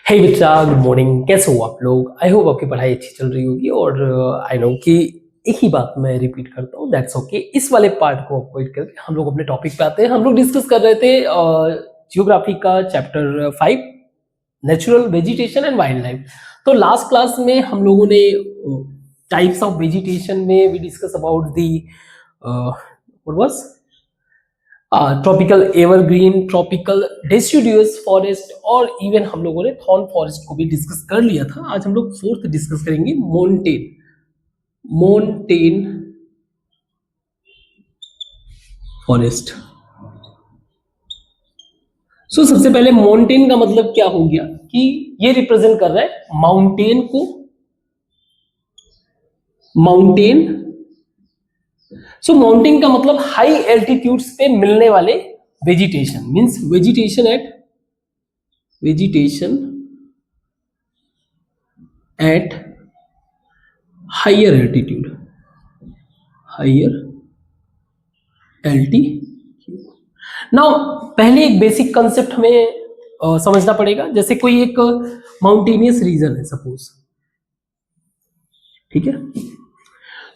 हे बच्चा, good morning. कैसे हो आप लोग? आई होप आपकी पढ़ाई अच्छी चल रही होगी। और आई नो कि एक ही बात मैं रिपीट करता हूँ, दैट्स ओके। इस वाले पार्ट को अवॉइड करके हम लोग अपने टॉपिक पे आते हैं। हम लोग डिस्कस कर रहे थे जियोग्राफी का chapter 5, natural vegetation and wild life. तो लास्ट क्लास में हम लोगों ने टाइप्स ऑफ वेजिटेशन में we discuss about the what was tropical evergreen, tropical deciduous forest, और इवन हम लोगों ने थॉर्न फॉरेस्ट को भी डिस्कस कर लिया था। आज हम लोग फोर्थ डिस्कस करेंगे, मोन्टेन। मोन्टेन फॉरेस्ट। सो सबसे पहले मोन्टेन का मतलब क्या हो गया कि ये रिप्रेजेंट कर रहा है माउंटेन को। माउंटेन, सो माउंटेन का मतलब हाई एल्टीट्यूड्स पे मिलने वाले vegetation, means vegetation at higher altitude, higher altitude. Now पहले एक बेसिक कंसेप्ट हमें समझना पड़ेगा। जैसे कोई एक माउंटेनियस रीजन है सपोज, ठीक है,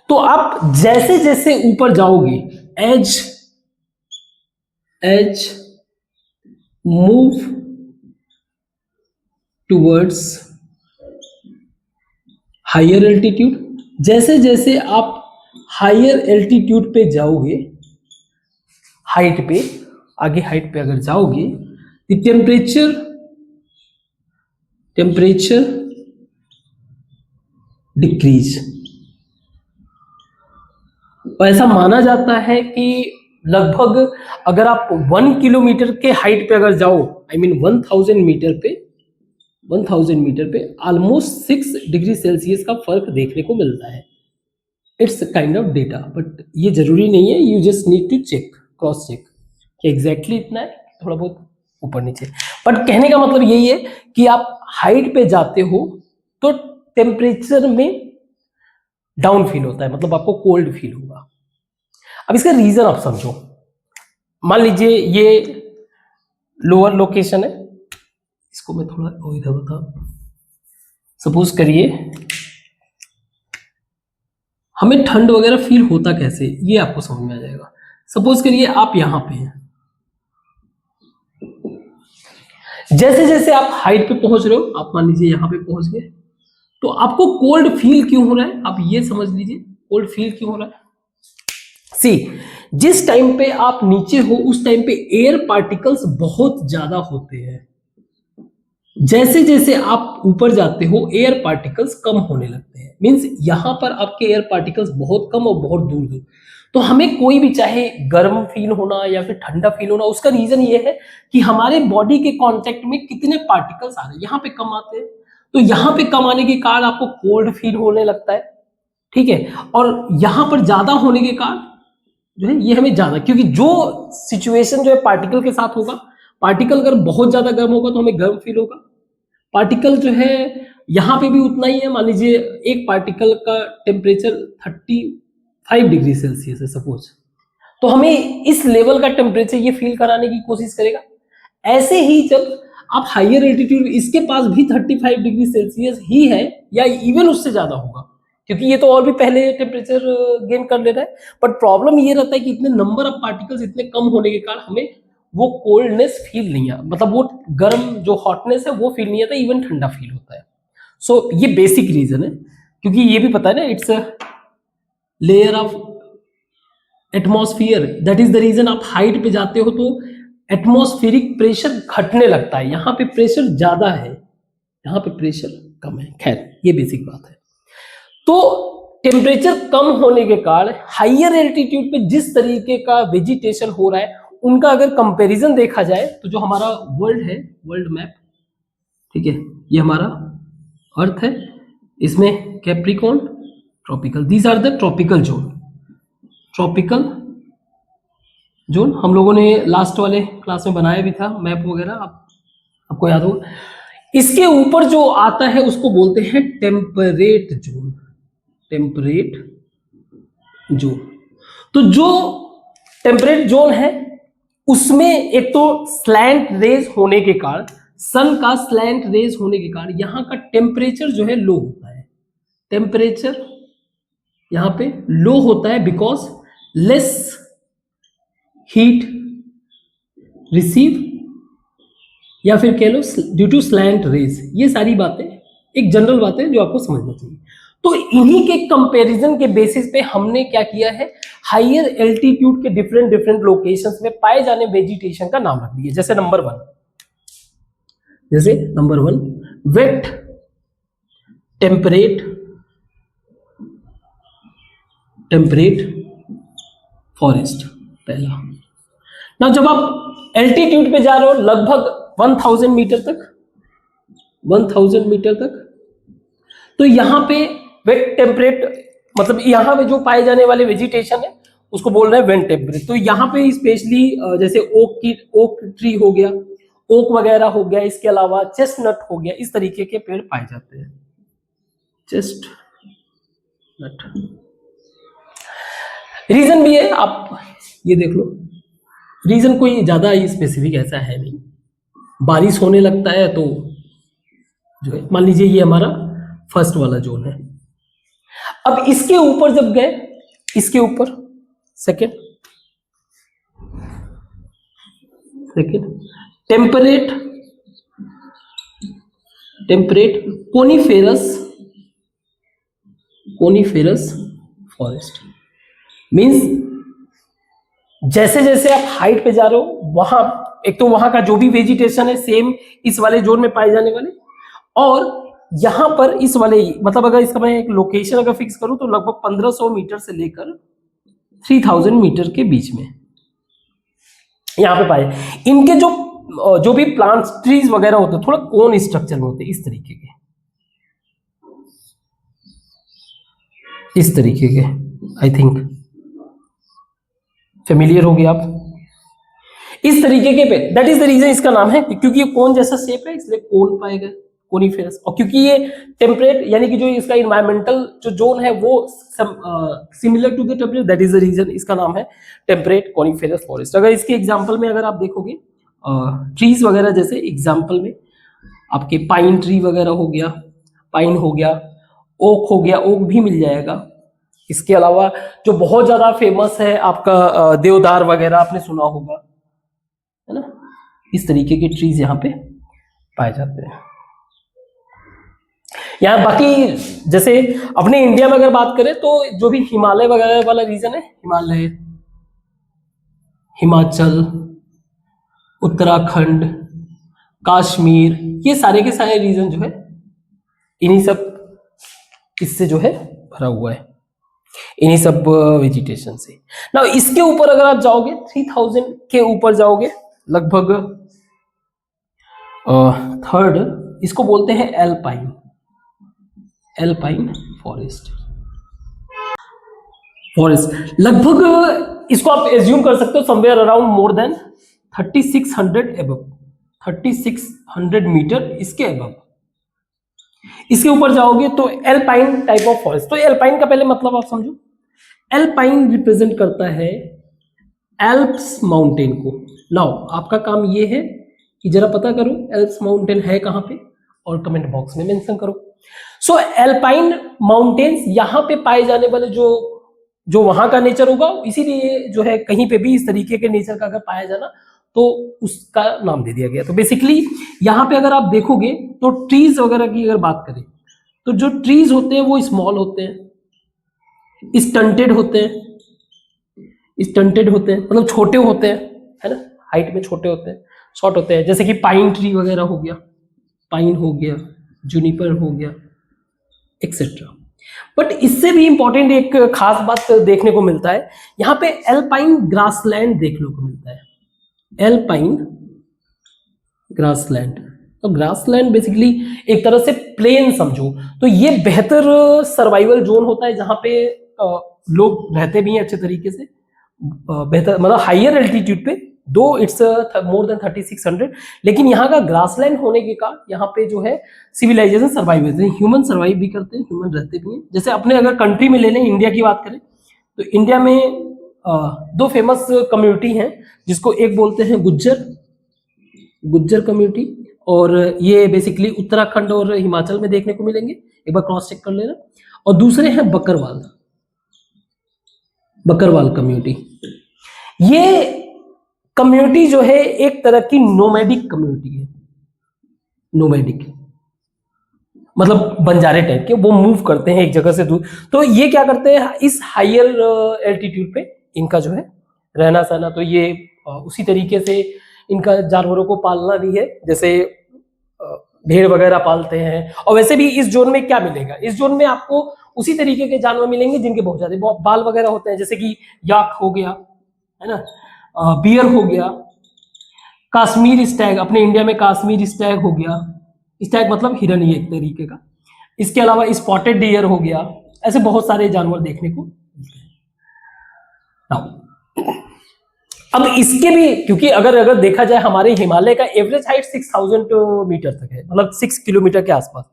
तो आप जैसे जैसे ऊपर जाओगे, as move towards higher altitude, जैसे जैसे आप हायर एल्टीट्यूड पे जाओगे, हाइट पे, आगे हाइट पे अगर जाओगे, द टेम्परेचर डिक्रीज। और ऐसा माना जाता है कि लगभग अगर आप 1 किलोमीटर के हाइट पे अगर जाओ, आई मीन 1000 मीटर पे ऑलमोस्ट 6 डिग्री सेल्सियस का फर्क देखने को मिलता है। It's kind of data, but ये जरूरी नहीं है। You just need to check, cross check कि एग्जैक्टली इतना है, थोड़ा बहुत ऊपर नीचे। बट कहने का मतलब यही है कि आप हाइट पे जाते हो तो टेम्परेचर में डाउन फील होता है, मतलब आपको कोल्ड फील होगा। अब इसका रीजन आप समझो। मान लीजिए ये लोअर लोकेशन है, इसको मैं थोड़ा इधर बता, सपोज करिए हमें ठंड वगैरह फील होता कैसे, ये आपको समझ में आ जाएगा। सपोज करिए आप यहां पे हैं, जैसे जैसे आप हाइट पे पहुंच रहे हो, आप मान लीजिए यहां पे पहुंच गए, तो आपको कोल्ड फील क्यों हो रहा है, आप ये समझ लीजिए कोल्ड फील क्यों हो रहा है। सी, जिस टाइम पे आप नीचे हो उस टाइम पे एयर पार्टिकल्स बहुत ज्यादा होते हैं। जैसे जैसे आप ऊपर जाते हो एयर पार्टिकल्स कम होने लगते हैं, मींस यहां पर आपके एयर पार्टिकल्स बहुत कम और बहुत दूर दूर। तो हमें कोई भी, चाहे गर्म फील होना या फिर ठंडा फील होना, उसका रीजन ये है कि हमारे बॉडी के कांटेक्ट में कितने पार्टिकल्स आ रहे हैं। यहाँ पे कम आते हैं, तो यहाँ पे कम आने के कारण आपको कोल्ड फील होने लगता है, ठीक है। और यहाँ पर ज्यादा होने के कारण जो है ये हमें ज्यादा, क्योंकि जो सिचुएशन जो है पार्टिकल के साथ होगा, पार्टिकल अगर बहुत ज्यादा गर्म होगा तो हमें गर्म फील होगा। पार्टिकल जो है यहाँ पे भी उतना ही है, मान लीजिए एक पार्टिकल का टेम्परेचर 35 डिग्री सेल्सियस है सपोज, तो हमें इस लेवल का टेम्परेचर ये फील कराने की कोशिश करेगा। ऐसे ही जब आप हायर एल्टीट्यूड, इसके पास भी 35 डिग्री सेल्सियस ही है या इवन उससे ज्यादा होगा, क्योंकि ये तो और भी पहले टेम्परेचर गेन कर ले रहा है। बट प्रॉब्लम ये रहता है कि इतने नंबर ऑफ पार्टिकल्स इतने कम होने के कारण हमें वो कोल्डनेस फील नहीं आता, मतलब वो गर्म जो हॉटनेस है वो फील नहीं आता, इवन ठंडा फील होता है। सो ये बेसिक रीजन है, क्योंकि ये भी पता है ना, it's a layer of atmosphere, that is the reason. आप हाइट पे जाते हो तो एटमॉस्फेरिक प्रेशर घटने लगता है, यहाँ पे प्रेशर ज्यादा है, यहाँ पे प्रेशर कम है। खैर ये बेसिक बात है। तो टेम्परेचर कम होने के कारण हायर एल्टीट्यूड पे जिस तरीके का वेजिटेशन हो रहा है, उनका अगर कंपैरिजन देखा जाए तो जो हमारा वर्ल्ड है, वर्ल्ड मैप, ठीक है, ये हमारा अर्थ है, इसमें Capricorn, tropical, these are the tropical zone. Tropical zone हम लोगों ने लास्ट वाले क्लास में बनाया भी था मैप वगैरह, आपको याद होगा। इसके ऊपर जो आता है उसको बोलते हैं टेम्परेट जोन, टेम्परेट जोन। तो जो टेम्परेट जोन है उसमें एक तो स्लैंट रेज होने के कारण सन का स्लैंट रेज होने के कारण यहाँ का टेम्परेचर जो है लो होता है, टेम्परेचर यहाँ पे लो होता है बिकॉज लेस हीट रिसीव, या फिर कह लो ड्यू टू स्लैंट रेज। ये सारी बातें एक जनरल बातें जो आपको समझना चाहिए। तो इन्हीं के कंपैरिजन के बेसिस पे हमने क्या किया है, हायर एल्टीट्यूड के डिफरेंट डिफरेंट लोकेशंस में पाए जाने वेजिटेशन का नाम रख दिया। जैसे number one wet temperate forest पहला। ना जब आप एल्टीट्यूड पे जा रहे हो लगभग 1000 मीटर तक, 1000 मीटर तक, तो यहां पे वेट टेम्परेट मतलब यहां पे जो पाए जाने वाले वेजिटेशन है उसको बोल रहे हैं वेट टेम्परेट। तो यहाँ पे स्पेशली जैसे ओक ट्री हो गया, ओक वगैरह हो गया, इसके अलावा चेस्टनट हो गया, इस तरीके के पेड़ पाए जाते हैं, चेस्टनट। रीजन भी है, आप ये देख लो, रीजन कोई ज्यादा स्पेसिफिक ऐसा है नहीं। बारिश होने लगता है तो जो है, मान लीजिए ये हमारा फर्स्ट वाला जोन है। अब इसके ऊपर जब गए, इसके ऊपर second temperate coniferous forest means जैसे जैसे आप हाइट पे जा रहे हो वहां एक तो वहां का जो भी वेजिटेशन है सेम इस वाले जोन में पाए जाने वाले, और यहां पर इस वाले मतलब अगर इसका मैं एक लोकेशन अगर फिक्स करूं तो लगभग 1500 मीटर से लेकर 3000 मीटर के बीच में यहां पे पाए। इनके जो भी प्लांट्स ट्रीज वगैरह होते हैं थोड़ा कोन स्ट्रक्चर में होते हैं, इस तरीके के आई थिंक फेमिलियर हो गए आप, इस तरीके के पे। दैट इज द रीजन इसका नाम है, क्योंकि ये कोन जैसा शेप है इसलिए कोन पाएगा, कोनीफेरस। और क्योंकि ये टेम्परेट यानी कि जो इसका इन्वायरमेंटल जो जोन है वो similar to the temperate, that is the reason इसका नाम है टेम्परेट कोनीफेरस फॉरेस्ट। अगर इसके एग्जांपल में अगर आप देखोगे ट्रीज वगैरह, जैसे एग्जांपल में आपके पाइन ट्री वगैरह हो गया, पाइन हो गया, ओक हो गया, ओक भी मिल जाएगा। इसके अलावा जो बहुत ज्यादा फेमस है आपका देवदार वगैरह आपने सुना होगा, है ना, इस तरीके के ट्रीज यहाँ पे पाए जाते हैं। यहाँ बाकी जैसे अपने इंडिया में अगर बात करें तो जो भी हिमालय वगैरह वाला रीजन है, हिमालय, हिमाचल, उत्तराखंड, कश्मीर, ये सारे के सारे रीजन जो है इन्हीं सब इससे जो है भरा हुआ है, इन्हीं सब वेजिटेशन से। ना इसके ऊपर अगर आप जाओगे 3000 के ऊपर जाओगे लगभग थर्ड, इसको बोलते हैं एल्पाइन फॉरेस्ट। लगभग इसको आप एज्यूम कर सकते हो somewhere around more than 3600 above, 3600 metre इसके एबव इसके ऊपर जाओगे तो एल्पाइन टाइप ऑफ फॉरेस्ट। तो एल्पाइन का पहले मतलब आप समझो, एल्पाइन रिप्रेजेंट करता है एल्प्स माउंटेन को। नाउ आपका काम ये है कि जरा पता करो एल्प्स माउंटेन है कहां पे और कमेंट बॉक्स में मेंशन करो। सो एल्पाइन माउंटेन्स यहां पे पाए जाने वाले जो वहां का नेचर होगा, इसीलिए जो है कहीं पे भी इस तरीके के नेचर का अगर पाया जाना तो उसका नाम दे दिया गया। तो बेसिकली यहाँ पे अगर आप देखोगे तो ट्रीज वगैरह की अगर बात करें तो जो ट्रीज होते हैं वो स्मॉल होते हैं, स्टंटेड होते हैं, मतलब छोटे होते हैं, है ना, हाइट में छोटे होते हैं, शॉर्ट होते हैं। जैसे कि पाइन ट्री वगैरह हो गया, पाइन हो गया, जूनिपर हो गया, एक्सेट्रा। बट इससे भी इंपॉर्टेंट एक खास बात देखने को मिलता है, यहाँ पे एल्पाइन ग्रासलैंड देखने को मिलता है, एल्पाइन ग्रासलैंड। तो ग्रासलैंड बेसिकली एक तरह से प्लेन समझो, तो ये बेहतर सर्वाइवल जोन होता है जहां पे लोग रहते भी हैं अच्छे तरीके से, बेहतर मतलब हाइयर एल्टीट्यूड पे, दो इट्स मोर देन 3600, लेकिन यहाँ का ग्रासलैंड होने के कारण यहाँ पे जो है सिविलाइजेशन सर्वाइव होते हैं, ह्यूमन सर्वाइव भी करते हैं, ह्यूमन रहते भी हैं। जैसे अपने अगर कंट्री में ले लें, इंडिया की बात करें तो इंडिया में दो फेमस कम्युनिटी हैं, जिसको एक बोलते हैं गुज्जर कम्युनिटी और ये बेसिकली उत्तराखंड और हिमाचल में देखने को मिलेंगे, एक बार क्रॉस चेक कर लेना। और दूसरे हैं बकरवाल, बकरवाल कम्युनिटी। ये कम्युनिटी जो है एक तरह की नोमैडिक कम्युनिटी है, नोमैडिक मतलब बंजारे टाइप के, वो मूव करते हैं एक जगह से दूर। तो ये क्या करते हैं, इस हायर एल्टीट्यूड पे इनका जो है रहना सहना, तो ये उसी तरीके से इनका जानवरों को पालना भी है, जैसे भेड़ वगैरह पालते हैं। और वैसे भी इस जोन में क्या मिलेगा, इस जोन में आपको उसी तरीके के जानवर मिलेंगे जिनके बहुत ज्यादा बाल वगैरह होते हैं, जैसे कि याक हो गया, है ना, बियर हो गया, कश्मीर स्टैग, अपने इंडिया में कश्मीर स्टैग हो गया, स्टैग मतलब हिरन ही एक तरीके का। इसके अलावा स्पॉटेड डियर हो गया, ऐसे बहुत सारे जानवर देखने को मिलते हैं। अब इसके भी, क्योंकि अगर देखा जाए हमारे हिमालय का एवरेज हाइट 6000 मीटर तक है, मतलब 6 किलोमीटर के आसपास।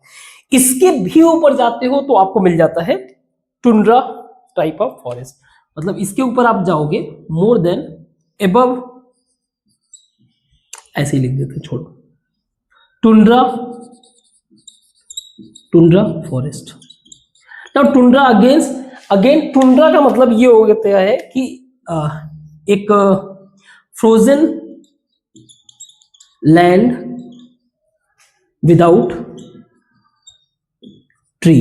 इसके भी ऊपर जाते हो तो आपको मिल जाता है टुंड्रा टाइप ऑफ फॉरेस्ट, मतलब इसके ऊपर आप जाओगे मोर देन एबव, ऐसे ही लिख देते, छोड़ो, tundra, tundra forest. Now tundra again tundra का मतलब ये हो गया है कि एक frozen land without tree.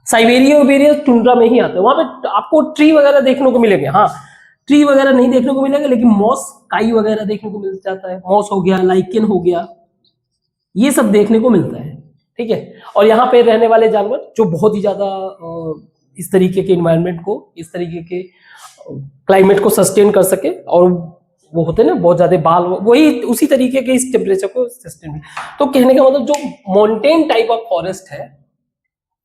Siberia tundra में ही आता है, वहां पे आपको ट्री वगैरह देखने को मिलेंगे। हाँ, ट्री वगैरह नहीं देखने को मिलेंगे, लेकिन मॉस, काई वगैरह देखने को मिल जाता है, मॉस हो गया, लाइकेन हो गया, ये सब देखने को मिलता है, ठीक है। और यहाँ पे रहने वाले जानवर जो बहुत ही ज्यादा इस तरीके के इन्वायरमेंट को, इस तरीके के क्लाइमेट को सस्टेन कर सके, और वो होते हैं ना बहुत ज्यादा बाल, वही उसी तरीके के इस टेम्परेचर को सस्टेन। तो कहने का मतलब जो माउंटेन टाइप ऑफ फॉरेस्ट है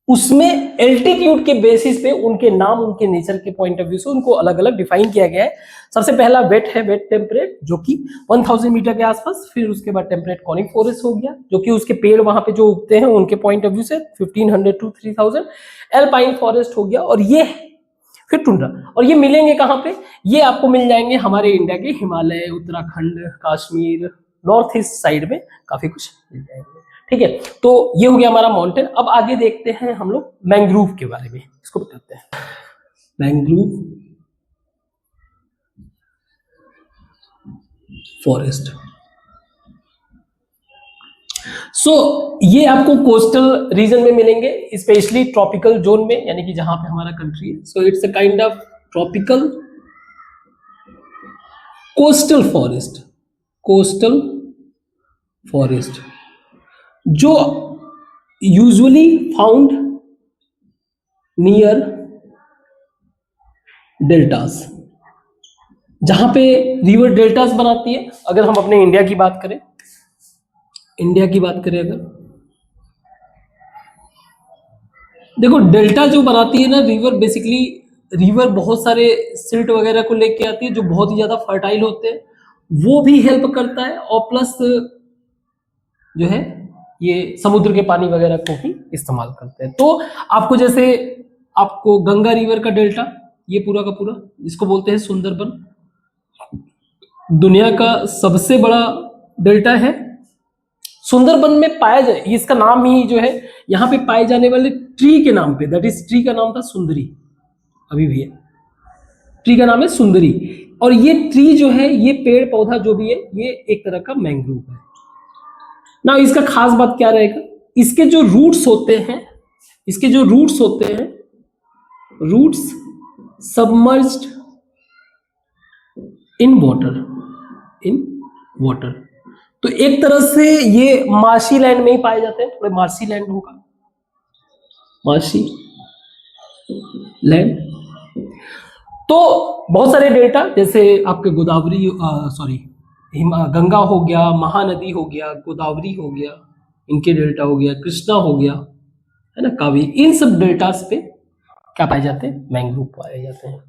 उसमें एल्टीट्यूड के बेसिस पे उनके नाम, उनके नेचर के पॉइंट ऑफ व्यू से उनको अलग अलग डिफाइन किया गया है। सबसे पहला वेट है, वेट टेम्परेट, जो कि 1000 मीटर के आसपास। फिर उसके बाद टेम्परेट कॉनिक फॉरेस्ट हो गया, जो कि उसके पेड़ वहां पे जो उगते हैं उनके पॉइंट ऑफ व्यू से 1500 टू 3000। एल्पाइन फॉरेस्ट हो गया, और ये फिर टुंड्रा। और ये मिलेंगे कहाँ पे, ये आपको मिल जाएंगे हमारे इंडिया के Himalaya, Uttarakhand, Kashmir, north east side में काफी कुछ मिल जाएंगे, ठीक है। तो ये हो गया हमारा माउंटेन। अब आगे देखते हैं हम लोग मैंग्रोव के बारे में, इसको बताते हैं मैंग्रोव फॉरेस्ट। सो ये आपको कोस्टल रीजन में मिलेंगे, स्पेशली ट्रॉपिकल जोन में, यानी कि जहां पे हमारा कंट्री है। So it's a kind of tropical coastal forest, coastal forest, जो यूजुअली फाउंड नियर डेल्टास, जहां पे रिवर डेल्टास बनाती है। अगर हम अपने इंडिया की बात करें, अगर देखो डेल्टा जो बनाती है ना रिवर, बेसिकली रिवर बहुत सारे सिल्ट वगैरह को लेके आती है जो बहुत ही ज्यादा फर्टाइल होते हैं, वो भी हेल्प करता है। और प्लस जो है ये समुद्र के पानी वगैरह को भी इस्तेमाल करते हैं। तो आपको जैसे आपको गंगा रिवर का डेल्टा, ये पूरा का पूरा, इसको बोलते हैं सुंदरबन, दुनिया का सबसे बड़ा डेल्टा है। सुंदरबन में पाया जाए, इसका नाम ही जो है यहाँ पे पाए जाने वाले ट्री के नाम पे, दैट इज ट्री का नाम था सुंदरी, अभी भी है, ट्री का नाम है सुंदरी। और ये ट्री जो है, ये पेड़ पौधा जो भी है, ये एक तरह का मैंग्रोव है ना। इसका खास बात क्या रहेगा, इसके जो रूट्स होते हैं, रूट्स सबमर्ज्ड इन वाटर, तो एक तरह से ये मार्शी लैंड में ही पाए जाते हैं, थोड़े मार्शी लैंड होगा, मार्शी लैंड। तो बहुत सारे डेल्टा, जैसे आपके गोदावरी, गंगा हो गया, महानदी हो गया, गोदावरी हो गया, इनके डेल्टा हो गया, कृष्णा हो गया, है ना, कावेरी, इन सब डेल्टास पे क्या पाए जाते हैं, मैंग्रोव पाए जाते हैं।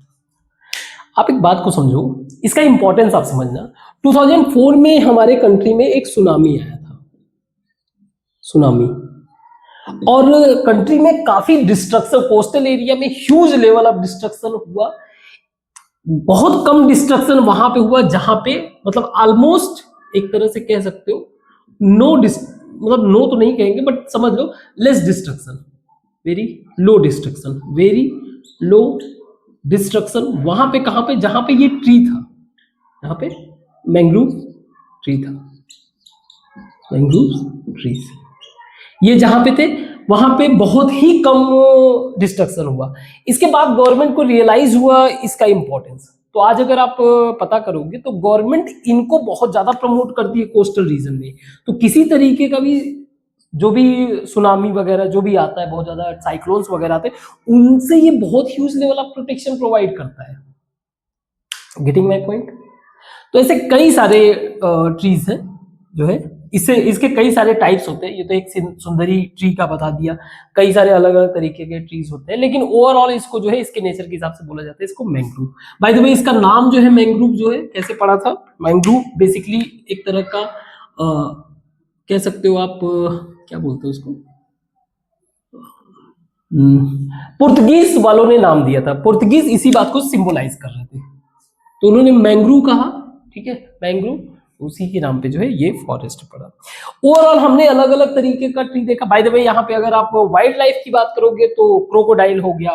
आप एक बात को समझो, इसका इंपॉर्टेंस आप समझना। 2004 में हमारे कंट्री में एक सुनामी आया था, सुनामी, और कंट्री में काफी डिस्ट्रक्शन, कोस्टल एरिया में ह्यूज लेवल ऑफ डिस्ट्रक्शन हुआ। बहुत कम डिस्ट्रक्शन वहां पे हुआ जहां पे मतलब ऑलमोस्ट एक तरह से कह सकते हो नो मतलब नो तो नहीं कहेंगे बट समझ लो less destruction, very low destruction, very low destruction. वहां पे कहां पे, जहां पे ये ट्री था, यहाँ पे मैंग्रोव ट्री था, मैंग्रोव ट्रीज ये जहां पे थे वहां पे बहुत ही कम डिस्ट्रक्शन हुआ। इसके बाद गवर्नमेंट को रियलाइज हुआ इसका इंपॉर्टेंस। तो आज अगर आप पता करोगे तो गवर्नमेंट इनको बहुत ज्यादा प्रमोट करती है कोस्टल रीजन में। तो किसी तरीके का भी जो भी सुनामी वगैरह जो भी आता है, बहुत ज्यादा साइक्लोन्स वगैरह आते हैं, उनसे ये बहुत huge level of protection provide करता है। Getting my point? तो ऐसे कई सारे ट्रीज हैं जो है, इससे इसके कई सारे टाइप्स होते हैं। ये तो एक सुंदरी ट्री का बता दिया, कई सारे अलग अलग तरीके के ट्रीज होते हैं, लेकिन ओवरऑल इसको जो है इसके नेचर के हिसाब से बोला जाता है इसको मैंग्रोव। बाय द वे इसका नाम जो है मैंग्रोव जो है कैसे पड़ा था? मैंग्रोव बेसिकली एक तरह का कह सकते हो आप क्या बोलते हो उसको, पुर्तगीज वालों ने नाम दिया था। पुर्तगीज इसी बात को सिंबलाइज कर रहे थे, तो उन्होंने मैंग्रोव कहा, ठीक है, मैंग्रोव, उसी के नाम पे जो है ये फॉरेस्ट पड़ा। ओवरऑल हमने अलग अलग तरीके का ट्री देखा। बाय द वे यहाँ पे अगर आप वाइल्ड लाइफ की बात करोगे तो क्रोकोडाइल हो गया,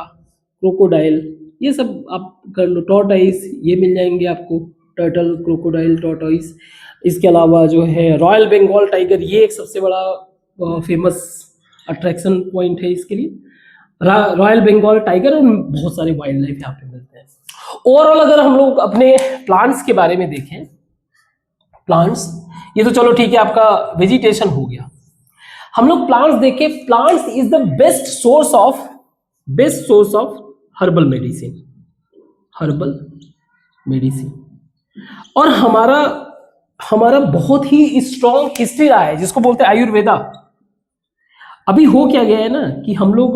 क्रोकोडाइल ये सब आप कर लो, टॉर्टॉइस ये मिल जाएंगे आपको, टर्टल, क्रोकोडाइल, टॉर्टॉइस। इसके अलावा जो है रॉयल बंगाल टाइगर, ये एक सबसे बड़ा फेमस अट्रैक्शन पॉइंट है इसके लिए, रॉयल बंगाल टाइगर, और बहुत सारे वाइल्ड लाइफ यहाँ पे मिलते हैं। ओवरऑल अगर हम लोग अपने प्लांट्स के बारे में देखें, प्लांट्स ये तो चलो ठीक है आपका वेजिटेशन हो गया। हम लोग प्लांट्स देखें, plants is the best source of herbal medicine, herbal medicine. और हमारा बहुत ही स्ट्रॉन्ग हिस्ट्री रहा है जिसको बोलते हैं आयुर्वेदा। अभी हो क्या गया है ना कि हम लोग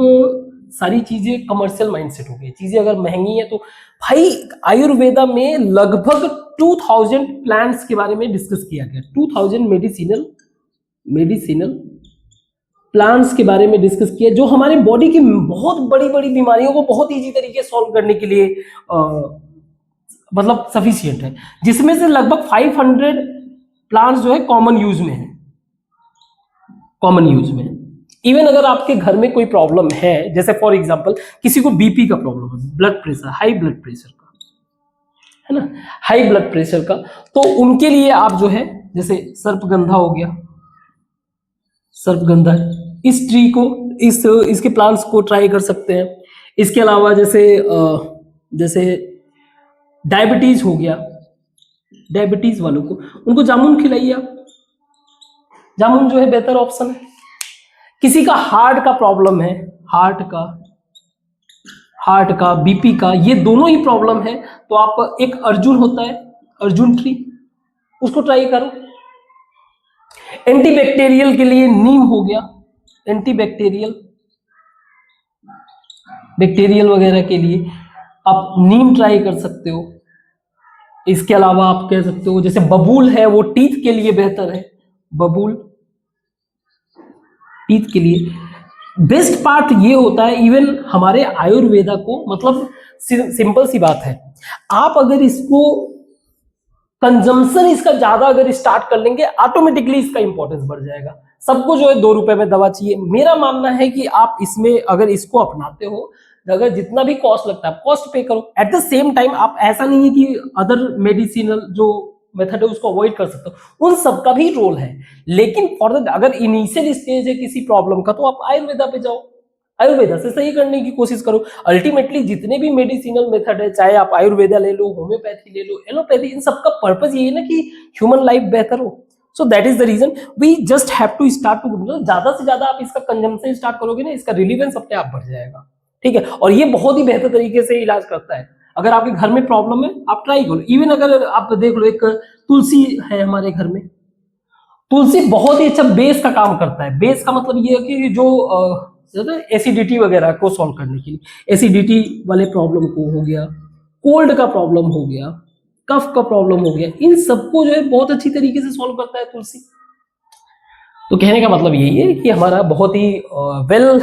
सारी चीजें कमर्शियल माइंडसेट हो गई, चीजें अगर महंगी है तो भाई आयुर्वेदा में लगभग 2000 प्लांट्स के बारे में डिस्कस किया गया, 2000 मेडिसिनल प्लांट्स के बारे में डिस्कस किया जो हमारे बॉडी की बहुत बड़ी बड़ी बीमारियों को बहुत इजी तरीके से सॉल्व करने के लिए मतलब सफिशिएंट है, जिसमें से लगभग 500 प्लांट्स जो है कॉमन यूज में है, कॉमन यूज में है। इवन अगर आपके घर में कोई प्रॉब्लम है, जैसे फॉर एग्जांपल किसी को बीपी का प्रॉब्लम है, blood pressure, high blood pressure का, है ना, हाई ब्लड प्रेशर का, तो उनके लिए आप जो है जैसे सर्पगंधा हो गया, सर्पगंधा इस ट्री को, इसके प्लांट्स को ट्राई कर सकते हैं। इसके अलावा जैसे डायबिटीज हो गया, डायबिटीज वालों को उनको जामुन खिलाइए आप, जामुन जो है बेहतर ऑप्शन है। किसी का हार्ट का प्रॉब्लम है, हार्ट का बीपी का, ये दोनों ही प्रॉब्लम है, तो आप एक अर्जुन होता है, अर्जुन ट्री, उसको ट्राई करो। एंटीबैक्टीरियल के लिए नीम हो गया, एंटीबैक्टीरियल, बैक्टीरियल वगैरह के लिए आप नीम ट्राई कर सकते हो। इसके अलावा आप कह सकते हो जैसे बबूल है, वो टीथ के लिए बेहतर है, बबूल टीथ के लिए। बेस्ट पार्ट ये होता है इवन हमारे आयुर्वेदा को, मतलब सिंपल सी बात है, आप अगर इसको कंजम्पशन इसका ज्यादा अगर स्टार्ट कर लेंगे, ऑटोमेटिकली इसका इंपॉर्टेंस बढ़ जाएगा। सबको जो है 2 रुपए में दवा चाहिए। मेरा मानना है कि आप इसमें अगर इसको अपनाते हो, अगर जितना भी कॉस्ट लगता है कॉस्ट पे करो, एट द सेम टाइम आप ऐसा नहीं है कि अदर मेडिसिनल जो मेथड है उसको अवॉइड कर सकते हो, उन सबका भी रोल है। लेकिन फॉर द अगर इनिशियल स्टेज है किसी प्रॉब्लम का, तो आप आयुर्वेदा पे जाओ, आयुर्वेदा से सही करने की कोशिश करो। अल्टीमेटली जितने भी मेडिसिनल मेथड है, चाहे आप आयुर्वेदा ले लो, होम्योपैथी ले लो, एलोपैथी, इन सबका पर्पस ये है ना कि ह्यूमन लाइफ बेहतर हो। So that is the reason we just have to start to, ज्यादा से ज्यादा आप इसका कंजम्पशन स्टार्ट करोगे ना, इसका रिलीवेंस अपने आप बढ़ जाएगा, ठीक है। और ये बहुत ही बेहतर तरीके से इलाज करता है। अगर आपके घर में प्रॉब्लम है आप ट्राई करो। इवन अगर आप देख लो, एक तुलसी है हमारे घर में, तुलसी बहुत ही अच्छा बेस का काम करता है। बेस का मतलब ये है कि जो एसिडिटी वगैरह को सॉल्व करने के लिए, एसिडिटी वाले प्रॉब्लम को हो गया, कोल्ड का प्रॉब्लम हो गया, कफ का प्रॉब्लम हो गया, इन सबको जो है बहुत अच्छी तरीके से सॉल्व करता है तुलसी। तो कहने का मतलब यही है कि हमारा बहुत ही वेल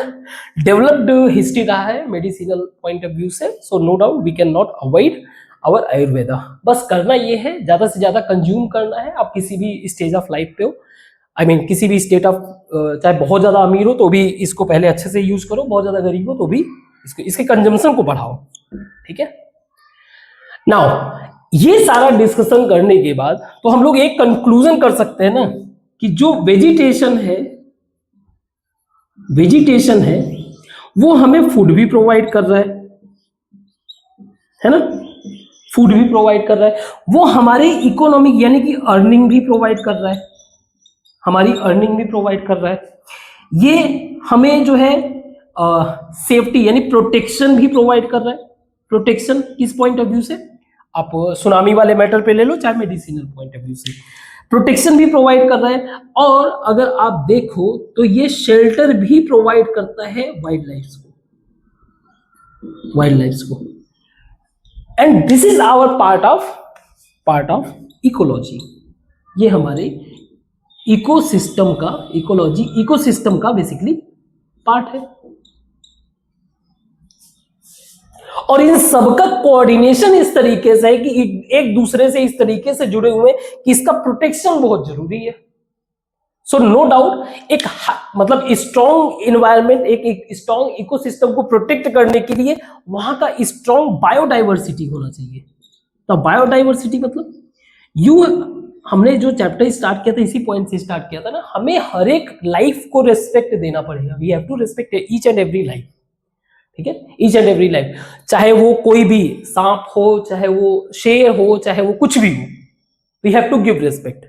डेवलप्ड हिस्ट्री रहा है मेडिसिनल पॉइंट ऑफ व्यू से। So no doubt we can not avoid our Ayurveda. बस करना ये है, ज्यादा से ज्यादा कंज्यूम करना है। आप किसी भी स्टेज ऑफ लाइफ पे हो, आई मीन किसी भी स्टेट ऑफ, चाहे बहुत ज्यादा अमीर हो तो भी इसको पहले अच्छे से यूज करो, बहुत ज्यादा गरीब हो तो भी इसके कंजम्पशन को बढ़ाओ, ठीक है। नाउ ये सारा डिस्कशन करने के बाद तो हम लोग एक कंक्लूजन कर सकते हैं ना कि जो वेजिटेशन है वो हमें फूड भी प्रोवाइड कर रहा है ना, फूड भी प्रोवाइड कर रहा है, वो हमारे इकोनॉमिक यानी कि अर्निंग भी प्रोवाइड कर रहा है, हमारी अर्निंग भी प्रोवाइड कर रहा है, ये हमें जो है सेफ्टी यानी प्रोटेक्शन भी प्रोवाइड कर रहा है। प्रोटेक्शन किस पॉइंट ऑफ व्यू से, आप सुनामी वाले मैटर पे ले लो चाहे मेडिसिनल पॉइंट ऑफ व्यू से, प्रोटेक्शन भी प्रोवाइड कर रहा है। और अगर आप देखो तो ये शेल्टर भी प्रोवाइड करता है वाइल्ड लाइफ को। And this is our part of ecology, ये हमारे इकोसिस्टम का बेसिकली पार्ट है। और इन सबका कोऑर्डिनेशन इस तरीके से है कि एक दूसरे से इस तरीके से जुड़े हुए कि इसका प्रोटेक्शन बहुत जरूरी है। सो नो डाउट एक मतलब स्ट्रॉन्ग इन्वायरमेंट, एक स्ट्रॉन्ग इकोसिस्टम को प्रोटेक्ट करने के लिए वहां का स्ट्रॉन्ग बायोडाइवर्सिटी होना चाहिए। तो बायोडाइवर्सिटी मतलब हमने जो चैप्टर स्टार्ट किया था इसी पॉइंट से स्टार्ट किया था ना, हमें हर एक लाइफ को रेस्पेक्ट देना पड़ेगा। We have to respect each and every life, ठीक है, ईच एंड एवरी लाइफ, चाहे वो कोई भी सांप हो, चाहे वो शेर हो, चाहे वो कुछ भी हो, we have to give respect,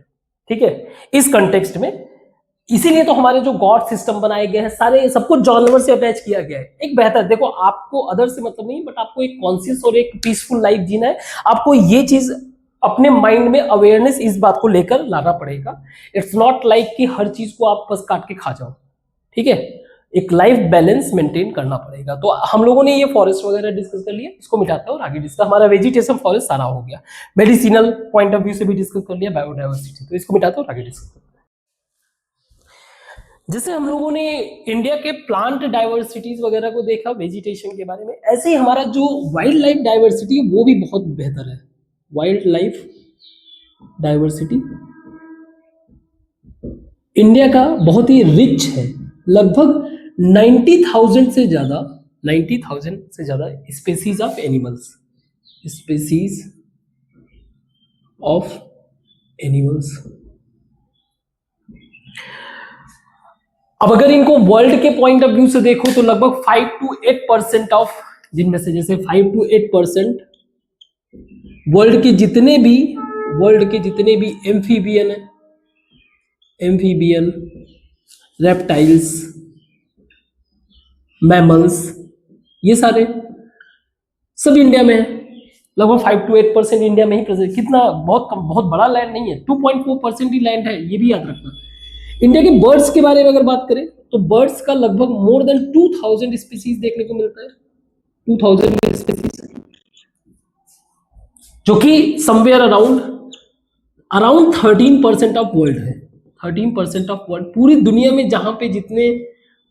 ठीक है। इस कंटेक्स्ट में इसीलिए तो हमारे जो गॉड सिस्टम बनाए गए हैं सारे, सबको जानवर से अटैच किया गया है। एक बेहतर, देखो आपको अदर से मतलब नहीं, बट आपको एक कॉन्शियस और एक पीसफुल लाइफ जीना है, आपको ये चीज अपने माइंड में अवेयरनेस इस बात को लेकर लाना पड़ेगा। इट्स नॉट लाइक कि हर चीज को आप बस काट के खा जाओ, ठीक है, एक लाइफ बैलेंस मेंटेन करना पड़ेगा। तो हम लोगों ने ये फॉरेस्ट वगैरह डिस्कस कर लिया, इसको मिटाते हैं और आगे डिस्कस, हमारा वेजिटेशन फॉरेस्ट सारा हो गया, मेडिसिनल पॉइंट ऑफ व्यू से भी डिस्कस कर लिया, बायोडाइवर्सिटी, तो इसको मिटाते हैं और आगे डिस्कस करते हैं। जैसे हम लोगों ने इंडिया के प्लांट डाइवर्सिटीज वगैरह को देखा वेजिटेशन के बारे में, ऐसे ही हमारा जो वाइल्ड लाइफ डाइवर्सिटी है वो भी बहुत बेहतर है। वाइल्ड लाइफ डाइवर्सिटी इंडिया का बहुत ही रिच है, लगभग 90,000 से ज्यादा स्पेसीज ऑफ एनिमल्स, अब अगर इनको वर्ल्ड के पॉइंट ऑफ व्यू से देखो तो लगभग 5 to 8% ऑफ, जिनमें से जैसे 5 to 8% वर्ल्ड के जितने भी एम्फीबियन, रेप्टाइल्स, मैमल्स, ये सारे सब इंडिया में है। लगभग 5 to 8% इंडिया में ही प्रेजेंट, कितना बहुत कम, बहुत बड़ा लैंड नहीं है, 2.4% ही लैंड है, ये भी याद रखना। इंडिया के बर्ड्स के बारे में अगर बात करें तो बर्ड्स का लगभग मोर देन 2000 स्पीसीज देखने को मिलता है, 2000 स्पीसीज, जो कि समवेयर अराउंड 13% ऑफ वर्ल्ड है। 13% ऑफ वर्ल्ड, पूरी दुनिया में जहां पे जितने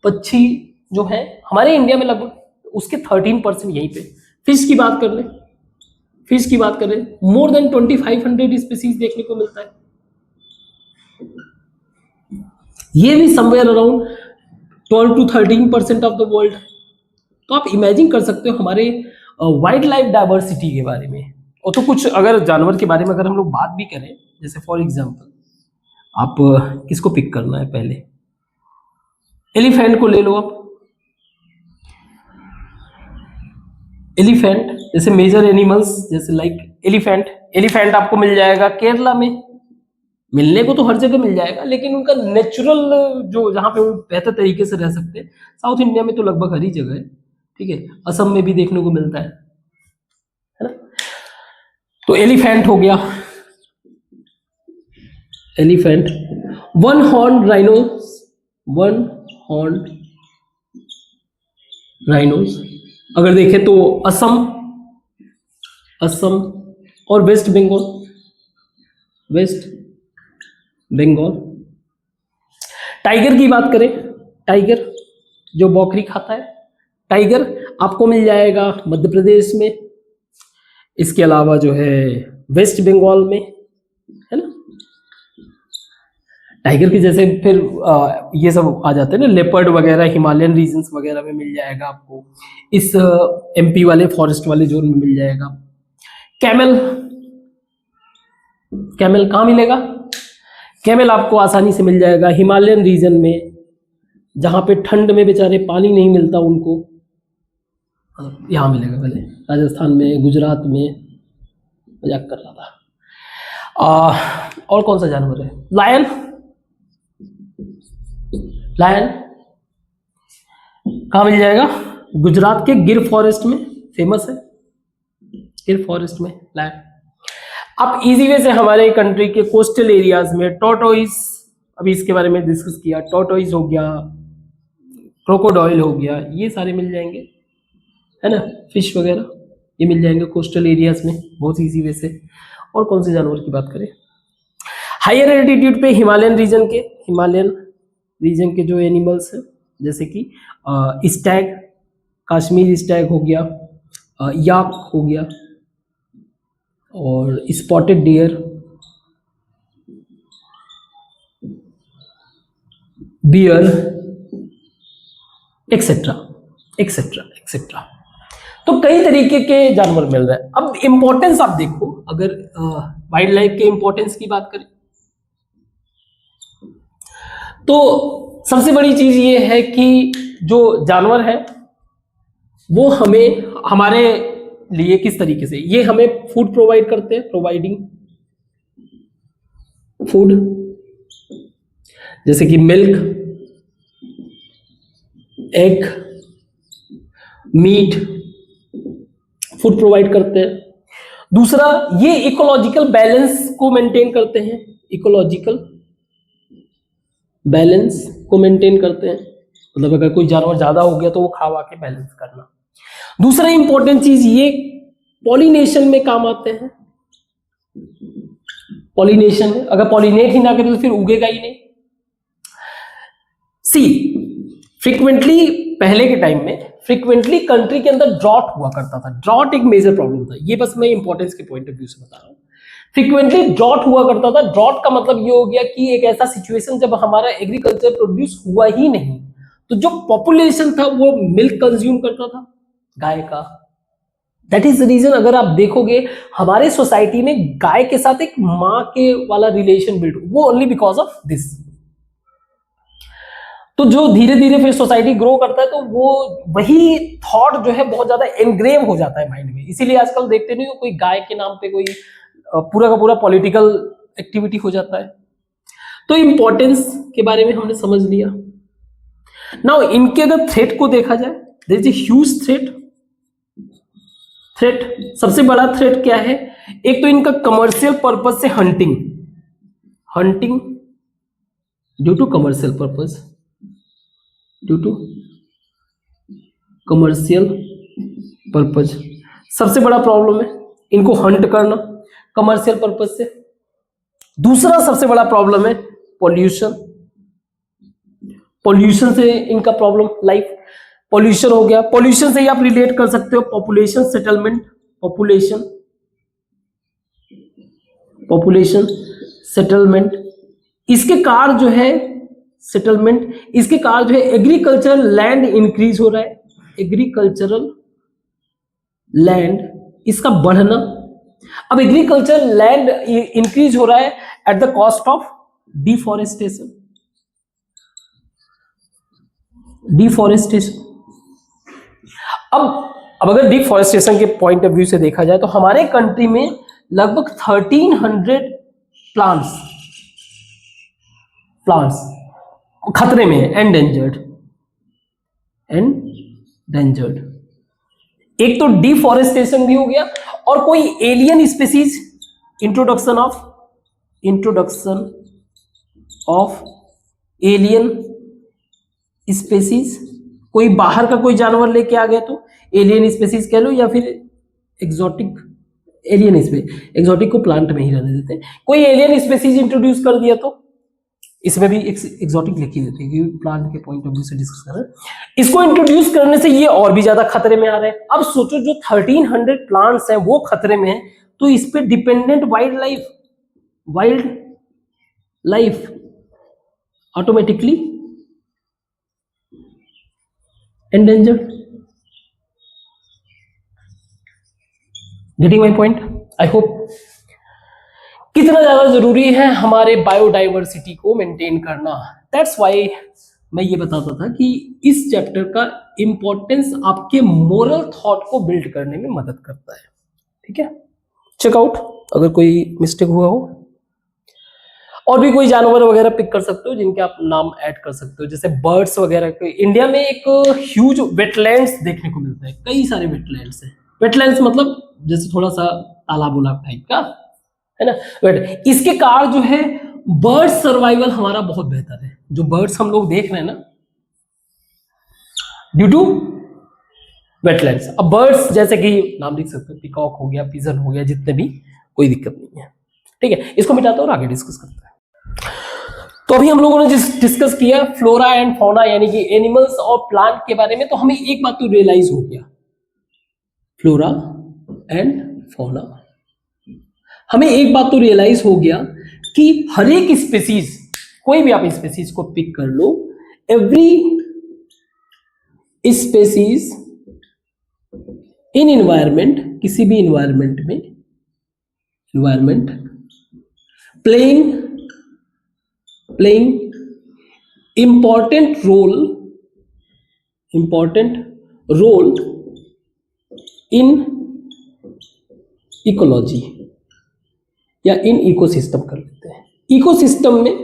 पक्षी जो है हमारे इंडिया में लगभग उसके 13% यहीं पे। फिश की बात कर ले, मोर देन 2500 स्पीसीज देखने को मिलता है, ये भी somewhere around 12 to 13% of the world. तो आप इमेजिन कर सकते हो हमारे वाइल्ड लाइफ डाइवर्सिटी के बारे में। और तो कुछ अगर जानवर के बारे में अगर हम लोग बात भी करें, जैसे फॉर एग्जांपल आप किसको पिक करना है, पहले एलिफेंट को ले लो आप। एलिफेंट जैसे मेजर एनिमल्स, जैसे लाइक एलिफेंट आपको मिल जाएगा केरला में, मिलने को तो हर जगह मिल जाएगा, लेकिन उनका नेचुरल जो जहां पे वो बेहतर तरीके से रह सकते हैं, साउथ इंडिया में तो लगभग हर ही जगह है, ठीक है, असम में भी देखने को मिलता है ना। तो एलिफेंट हो गया, एलिफेंट। वन हॉर्न राइनोस अगर देखें तो असम और वेस्ट बंगाल। टाइगर की बात करें, टाइगर जो बकरी खाता है, टाइगर आपको मिल जाएगा मध्य प्रदेश में, इसके अलावा जो है वेस्ट बंगाल में, है ना। टाइगर के जैसे फिर ये सब आ जाते हैं ना, लेपर्ड वगैरह हिमालयन रीजन्स वगैरह में मिल जाएगा आपको, इस एमपी वाले फॉरेस्ट वाले जोन में मिल जाएगा। कैमल, कैमल कहाँ मिलेगा? कैमल आपको आसानी से मिल जाएगा हिमालयन रीजन में, जहां पे ठंड में बेचारे पानी नहीं मिलता उनको, यहाँ मिलेगा। पहले राजस्थान में, गुजरात में, मजाक कर रहा था। और कौन सा जानवर है? लायन, लायन कहाँ मिल जाएगा? गुजरात के गिर फॉरेस्ट में, फेमस है गिर फॉरेस्ट में लायन। अब इजी वे से हमारे कंट्री के कोस्टल एरियाज में टॉर्टोइस, अभी इसके बारे में डिस्कस किया, टॉर्टोइस हो गया, क्रोकोडाइल हो गया, ये सारे मिल जाएंगे, है ना, फिश वगैरह ये मिल जाएंगे कोस्टल एरियाज में बहुत इजी वे से। और कौन से जानवर की बात करें? हायर एल्टीट्यूड पे हिमालयन रीजन के जो एनिमल्स हैं, जैसे कि स्टैग, कश्मीर स्टैग हो गया, याक हो गया, और spotted deer, bear, etcetera etcetera etcetera. तो कई तरीके के जानवर मिल रहे हैं। अब इंपॉर्टेंस आप देखो, अगर वाइल्ड लाइफ के इंपॉर्टेंस की बात करें तो सबसे बड़ी चीज ये है कि जो जानवर है वो हमें, हमारे लिए किस तरीके से ये हमें फूड प्रोवाइड करते हैं, प्रोवाइडिंग फूड, जैसे कि milk, egg, meat, food provide करते हैं। दूसरा, ये इकोलॉजिकल बैलेंस को मेंटेन करते हैं, इकोलॉजिकल बैलेंस को मेंटेन करते हैं, मतलब अगर कोई जानवर ज्यादा हो गया तो वो खा के बैलेंस करना। दूसरा इंपॉर्टेंट चीज, ये पॉलिनेशन में काम आते हैं। पॉलिनेशन, अगर पॉलिनेट ही ना करें तो फिर उगेगा ही नहीं। सी, फ्रीक्वेंटली पहले के टाइम में फ्रीक्वेंटली कंट्री के अंदर ड्रॉट हुआ करता था। ड्रॉट एक मेजर प्रॉब्लम था, ये बस मैं इंपॉर्टेंस के पॉइंट ऑफ व्यू से बता रहा हूँ। फ्रीक्वेंटली ड्रॉट हुआ करता था। ड्रॉट का मतलब ये हो गया कि एक ऐसा सिचुएशन जब हमारा एग्रीकल्चर प्रोड्यूस हुआ ही नहीं, तो जो पॉपुलेशन था वो मिल्क कंज्यूम करता था गाय का। दैट इज द रीजन, अगर आप देखोगे हमारे सोसाइटी में गाय के साथ एक माँ के वाला रिलेशन बिल्ड, वो ओनली बिकॉज ऑफ दिस। तो जो धीरे धीरे फिर सोसाइटी ग्रो करता है तो वो वही थॉट जो है बहुत ज्यादा एनग्रेव हो जाता है माइंड में। इसीलिए आजकल देखते नहीं हो, कोई गाय के नाम पे कोई पूरा का पूरा पॉलिटिकल एक्टिविटी हो जाता है। तो इंपॉर्टेंस के बारे में हमने समझ लिया। नाउ इनके अगर थ्रेट को देखा जाए, there is a huge threat. सबसे बड़ा थ्रेट क्या है? एक तो इनका कमर्शियल पर्पस से hunting due to commercial purpose, सबसे बड़ा प्रॉब्लम है इनको हंट करना कमर्शियल पर्पस से। दूसरा सबसे बड़ा प्रॉब्लम है पॉल्यूशन से इनका प्रॉब्लम, लाइफ पॉल्यूशन हो गया। पॉल्यूशन से ही आप रिलेट कर सकते हो पॉपुलेशन सेटलमेंट। इसके कारण जो है सेटलमेंट, इसके कारण जो है एग्रीकल्चरल लैंड इंक्रीज हो रहा है, एग्रीकल्चरल लैंड इसका बढ़ना। अब एग्रीकल्चरल लैंड इंक्रीज हो रहा है at the cost of deforestation. अब अगर डिफॉरेस्टेशन के पॉइंट ऑफ व्यू से देखा जाए तो हमारे कंट्री में लगभग 1300 प्लांट्स खतरे में है, एंडेंजर्ड। एक तो डिफॉरेस्टेशन भी हो गया, और कोई alien species, introduction of alien species, कोई बाहर का कोई जानवर लेके आ गया तो एलियन स्पीसीज कह लो, या फिर एग्जॉटिक एग्जॉटिक को प्लांट में ही रहने देते हैं। कोई एलियन स्पीसीज इंट्रोड्यूस कर दिया तो इसमें भी एग्जॉटिक लिख ही देते हैं, क्योंकि प्लांट के पॉइंट ऑफ व्यू से डिस्कस कर रहे हैं। इसको इंट्रोड्यूस करने से ये और भी ज्यादा खतरे में आ रहे हैं। अब सोचो जो 1300 प्लांट्स हैं वो खतरे में हैं, तो इस पे dependent wild life automatically endangered. Getting my point? I hope. कितना ज्यादा जरूरी है हमारे बायोडाइवर्सिटी को मेंटेन करना. दैट्स वाई मैं ये बताता था कि इस चैप्टर का इंपॉर्टेंस आपके मोरल थॉट को बिल्ड करने में मदद करता है. ठीक है, चेकआउट अगर कोई मिस्टेक हुआ हो. और भी कोई जानवर वगैरह पिक कर सकते हो जिनके आप नाम ऐड कर सकते हो, जैसे बर्ड्स वगैरह. इंडिया में एक ह्यूज वेटलैंड्स देखने को मिलता है, कई सारे वेटलैंड्स हैं. वेटलैंड्स मतलब जैसे थोड़ा सा तालाब उलाब टाइप का है ना. बट इसके कारण जो है बर्ड सर्वाइवल हमारा बहुत बेहतर है. जो बर्ड्स हम लोग देख रहे हैं ना, ड्यू टू वेटलैंड्स. अब बर्ड्स जैसे कि नाम लिख सकते हो, पिकॉक हो गया, पिजन हो गया, जितने भी, कोई दिक्कत नहीं है. ठीक है, इसको मिटाते हैं और आगे डिस्कस करते हैं. तो अभी हम लोगों ने डिस्कस किया फ्लोरा एंड फौना यानी कि एनिमल्स और प्लांट के बारे में. तो हमें एक बात तो रियलाइज हो गया, फ्लोरा एंड फौना, हमें एक बात तो रियलाइज हो गया कि हर एक स्पीसीज, कोई भी आप स्पीसीज को पिक कर लो, एवरी स्पीसीज इन एनवायरमेंट, किसी भी एनवायरमेंट में, environment playing important role in ecology या इन इकोसिस्टम कर लेते हैं. इकोसिस्टम में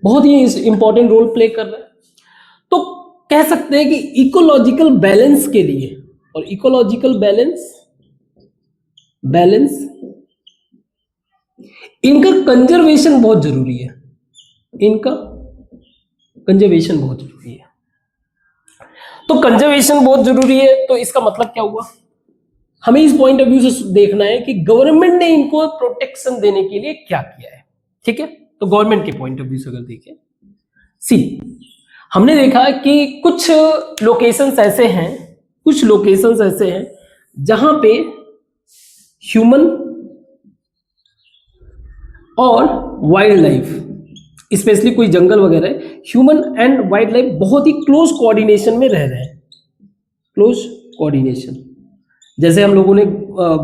बहुत ही इंपॉर्टेंट रोल प्ले कर रहा है. तो कह सकते हैं कि इकोलॉजिकल बैलेंस के लिए, और इकोलॉजिकल बैलेंस इनका कंजर्वेशन बहुत जरूरी है. इनका कंजर्वेशन बहुत जरूरी है. तो कंजर्वेशन बहुत जरूरी है, तो इसका मतलब क्या हुआ, हमें इस पॉइंट ऑफ व्यू से देखना है कि गवर्नमेंट ने इनको प्रोटेक्शन देने के लिए क्या किया है. ठीक है, तो गवर्नमेंट के पॉइंट ऑफ व्यू से अगर देखें, सी हमने देखा कि कुछ लोकेशंस ऐसे हैं जहां पे ह्यूमन और वाइल्ड लाइफ, स्पेशली कोई जंगल वगैरह है, ह्यूमन एंड वाइल्ड लाइफ बहुत ही क्लोज कोऑर्डिनेशन में रह रहे हैं. क्लोज कोऑर्डिनेशन, जैसे हम लोगों ने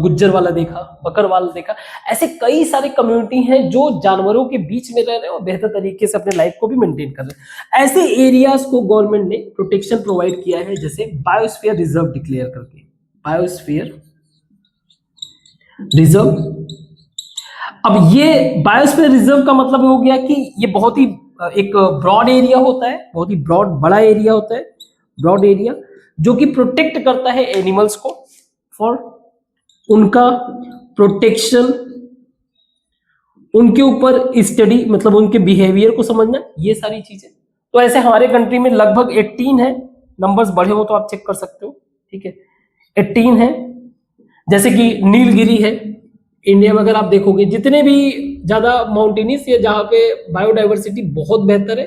गुज्जर वाला देखा, बकर वाला देखा, ऐसे कई सारे कम्युनिटी हैं जो जानवरों के बीच में रह रहे हैं और बेहतर तरीके से अपने लाइफ को भी मेंटेन कर रहे हैं. ऐसे एरियाज को गवर्नमेंट ने प्रोटेक्शन प्रोवाइड किया है, जैसे बायोस्फीयर रिजर्व डिक्लेयर करके. Biosphere reserve. अब ये बायोस्फीयर रिजर्व का मतलब हो गया कि ये बहुत ही एक ब्रॉड एरिया होता है, बहुत ही ब्रॉड बड़ा एरिया होता है, ब्रॉड एरिया जो कि प्रोटेक्ट करता है एनिमल्स को, फॉर उनका प्रोटेक्शन, उनके ऊपर स्टडी, मतलब उनके बिहेवियर को समझना, ये सारी चीजें. तो ऐसे हमारे कंट्री में लगभग 18 है, नंबर्स बढ़े हो तो आप चेक कर सकते हो. ठीक है, 18 है. जैसे कि नीलगिरी है इंडिया में, अगर आप देखोगे जितने भी ज्यादा माउंटेनियस या जहाँ पे बायोडाइवर्सिटी बहुत बेहतर है,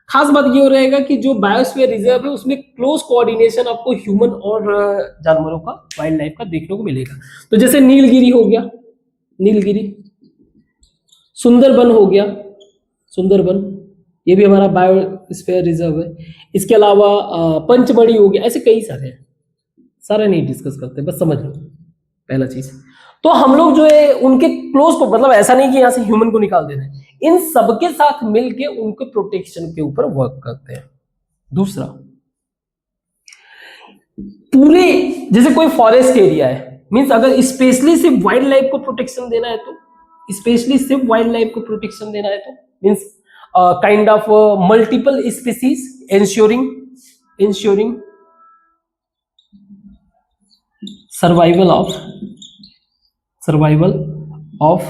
खास बात ये हो रहेगा कि जो बायोस्फीयर रिजर्व है उसमें क्लोज कोऑर्डिनेशन आपको ह्यूमन और जानवरों का, वाइल्ड लाइफ का देखने को मिलेगा. तो जैसे नीलगिरी हो गया, नीलगिरी, सुंदरबन हो गया, सुंदरबन ये भी हमारा बायोस्फीयर रिजर्व है. इसके अलावा पंचमढ़ी हो गया, ऐसे कई सारे हैं, सारे नहीं डिस्कस करते, बस समझ लो पहला चीज. तो हम लोग जो है उनके क्लोज को, मतलब ऐसा नहीं कि यहां से ह्यूमन को निकाल देना है, इन सबके साथ मिलके उनके प्रोटेक्शन के ऊपर वर्क करते हैं. दूसरा, पूरे जैसे कोई फॉरेस्ट एरिया है, मींस अगर स्पेशली सिर्फ वाइल्ड लाइफ को प्रोटेक्शन देना है तो, स्पेशली सिर्फ वाइल्ड लाइफ को प्रोटेक्शन देना है तो, means kind of multiple species, ensuring survival of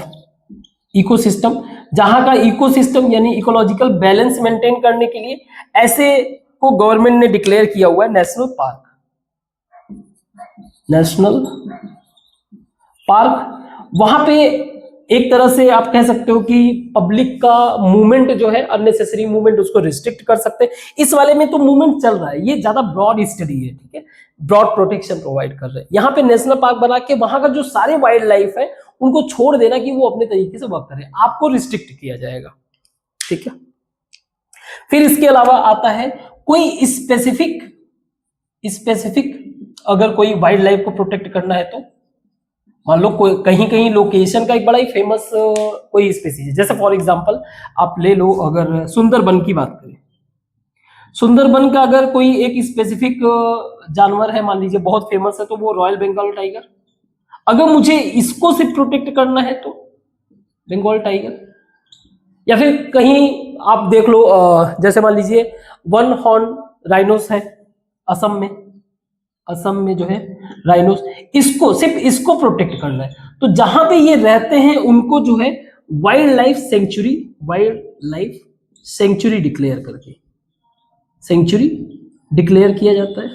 ecosystem. जहां का इकोसिस्टम यानी इकोलॉजिकल बैलेंस मेंटेन करने के लिए ऐसे को गवर्नमेंट ने डिक्लेयर किया हुआ है नेशनल पार्क. वहां पे एक तरह से आप कह सकते हो कि पब्लिक का मूवमेंट जो है, अननेसेसरी मूवमेंट, उसको रिस्ट्रिक्ट कर सकते हैं. इस वाले में तो मूवमेंट चल रहा है, ये ज्यादा ब्रॉड स्टडी है. ठीक है, ब्रॉड प्रोटेक्शन प्रोवाइड कर रहे हैं. यहाँ पे नेशनल पार्क बना के वहां का जो सारे वाइल्ड लाइफ है उनको छोड़ देना कि वो अपने तरीके से वर्क करें, आपको रिस्ट्रिक्ट किया जाएगा. ठीक है, फिर इसके अलावा आता है कोई स्पेसिफिक अगर कोई वाइल्ड लाइफ को प्रोटेक्ट करना है तो मान लो कोई कहीं कहीं लोकेशन का एक बड़ा ही फेमस कोई स्पीसीज है, जैसे फॉर एग्जांपल आप ले लो अगर सुंदरबन की बात करें, सुंदरबन का अगर कोई एक स्पेसिफिक जानवर है मान लीजिए बहुत फेमस है तो वो रॉयल बंगाल टाइगर। अगर मुझे इसको सिर्फ प्रोटेक्ट करना है तो बंगाल टाइगर। या फिर कहीं आप देख लो जैसे मान लीजिए वन हॉर्न राइनोस है असम में जो है राइनोस, इसको सिर्फ इसको प्रोटेक्ट करना है तो जहां पे ये रहते हैं उनको जो है वाइल्ड लाइफ सेंचुरी डिक्लेयर किया जाता है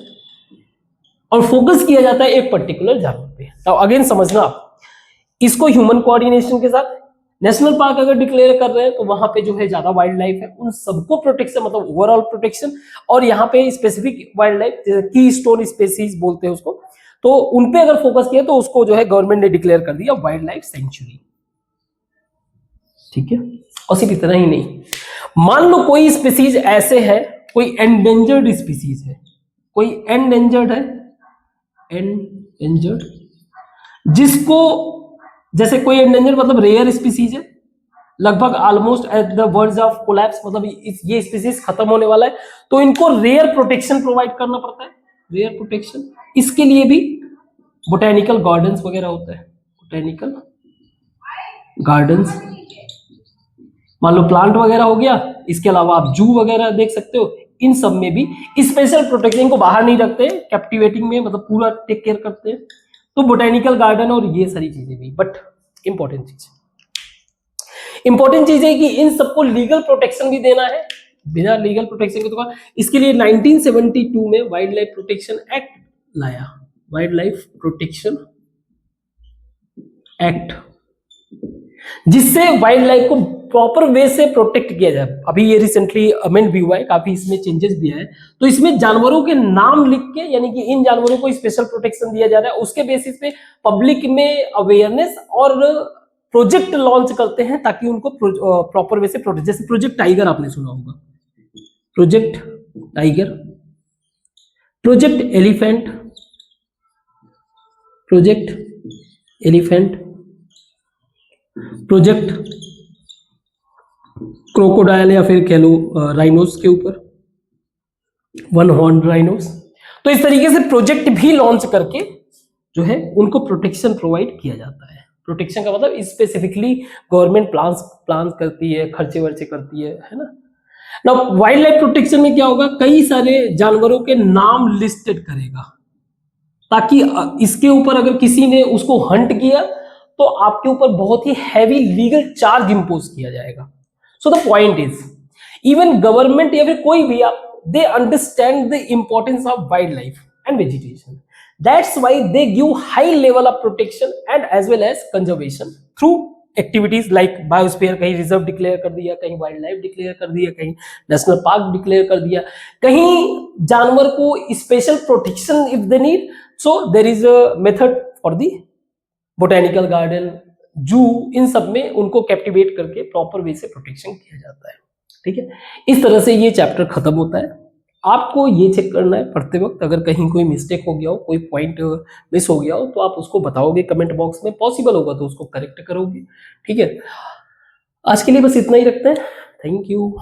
और फोकस किया जाता है एक पर्टिकुलर जानवर पे। तो अगेन समझना आप, इसको ह्यूमन कोऑर्डिनेशन के साथ नेशनल पार्क अगर डिक्लेयर कर रहे हैं तो वहां पे जो है ज्यादा वाइल्ड लाइफ है, उन सबको प्रोटेक्शन मतलब ओवरऑल प्रोटेक्शन, और यहाँ पे स्पेसिफिक वाइल्ड लाइफ की स्टोन स्पेसीज बोलते हैं उसको, तो उनपे अगर फोकस किया तो उसको जो है गवर्नमेंट ने डिक्लेयर कर दिया वाइल्ड लाइफ सेंचुरी। ठीक है, और सिर्फ इतना ही नहीं, मान लो कोई स्पीसीज ऐसे है, कोई एंडेंजर्ड स्पीसीज है, कोई एंडेंजर्ड जिसको, जैसे कोई एंडेंजर्ड मतलब रेयर स्पीसीज है, लगभग almost at the verge of collapse, मतलब ये स्पीसीज खत्म होने वाला है, तो इनको रेयर प्रोटेक्शन प्रोवाइड करना पड़ता है, रेयर प्रोटेक्शन। इसके लिए भी बोटेनिकल गार्डन्स वगैरह होता है, बोटेनिकल गार्डन्स, मान लो प्लांट वगैरह हो गया, इसके अलावा आप जू वगैरह देख सकते हो, इन सब में भी स्पेशल प्रोटेक्शन को बाहर नहीं रखते, कैप्टिवेटिंग में मतलब पूरा टेक केयर करते हैं, तो बोटेनिकल गार्डन और ये सारी चीजें भी। बट इंपॉर्टेंट चीज है कि इन सबको लीगल प्रोटेक्शन भी देना है, बिना लीगल प्रोटेक्शन के तो इसके लिए 1972 में वाइल्ड लाइफ प्रोटेक्शन एक्ट लाया, वाइल्ड लाइफ प्रोटेक्शन एक्ट, जिससे वाइल्ड लाइफ को प्रॉपर वे से प्रोटेक्ट किया जाए। अभी ये रिसेंटली अमेंड भी हुआ है, काफी इसमें चेंजेस भी आए, तो इसमें जानवरों के नाम लिख के, यानी कि इन जानवरों को स्पेशल प्रोटेक्शन दिया जा रहा है, उसके बेसिस पे पब्लिक में अवेयरनेस और प्रोजेक्ट लॉन्च करते हैं ताकि उनको प्रॉपर वे से प्रोटेक्ट, जैसे प्रोजेक्ट टाइगर आपने सुना होगा, project tiger, project elephant, project crocodile, या फिर कह लो राइनोस के ऊपर, वन हॉर्न राइनोस। तो इस तरीके से प्रोजेक्ट भी लॉन्च करके जो है उनको प्रोटेक्शन प्रोवाइड किया जाता है। प्रोटेक्शन का मतलब स्पेसिफिकली गवर्नमेंट प्लान करती है, खर्चे वर्चे करती है ना। नाउ वाइल्ड लाइफ प्रोटेक्शन में क्या होगा, कई सारे जानवरों के नाम लिस्टेड करेगा, ताकि इसके ऊपर अगर किसी ने उसको हंट किया तो आपके ऊपर बहुत ही हैवी लीगल चार्ज इंपोज किया जाएगा। So the point is, even government या फिर कोई भी आप, they understand the importance of wildlife and vegetation. That's why they give high level of protection and as well as conservation through activities like biosphere, कहीं reserve declare कर दिया, कहीं wild life declare कर दिया, कहीं नेशनल पार्क डिक्लेयर कर दिया, कहीं जानवर को special protection if they need, so there is a method for the botanical garden, zoo, इन सब में उनको कैप्टिवेट करके प्रॉपर वे से प्रोटेक्शन किया जाता है। ठीक है, इस तरह से ये चैप्टर खत्म होता है। आपको ये चेक करना है पढ़ते वक्त, अगर कहीं कोई मिस्टेक हो गया हो, कोई पॉइंट मिस हो गया हो, तो आप उसको बताओगे कमेंट बॉक्स में, पॉसिबल होगा तो उसको करेक्ट करोगे। ठीक है, आज के लिए बस इतना ही रखते हैं। Thank you.